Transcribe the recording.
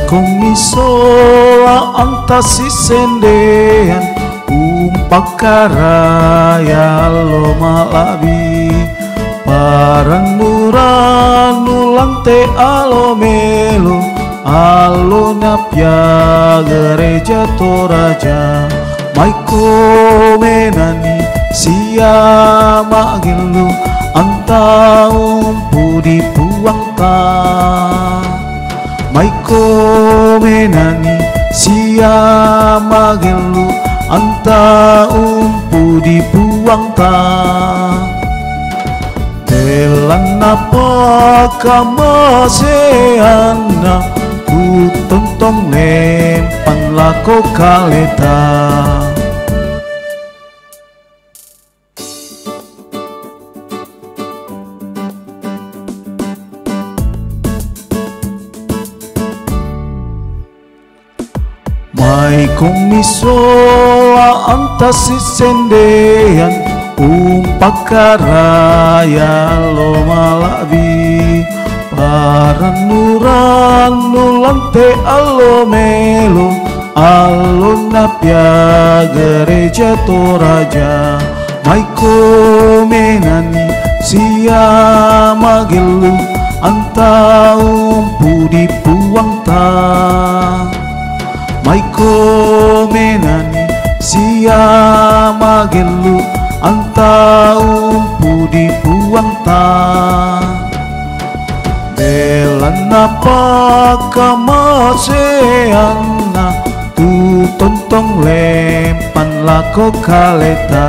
Komisola antasi sendean umpakaraya lo malabi paranuranu lante alo melo alo napya gereja toraja maiko menani siama gelu anta umpudi puang ta maiko menani siama gelu anta umpudi puang ta telan apa kamaseana ku tontong lempan lako kaleta mai komisola antasi sendean umpakaraya lo malabi paranuranu lante alo melo alo napya gereja toraja maiko menani siama gelu anta umpudi puang ta maiko menani siama gelu anta umpudi puang ta belan apa kamaseana tu tontong lempan lako kaleta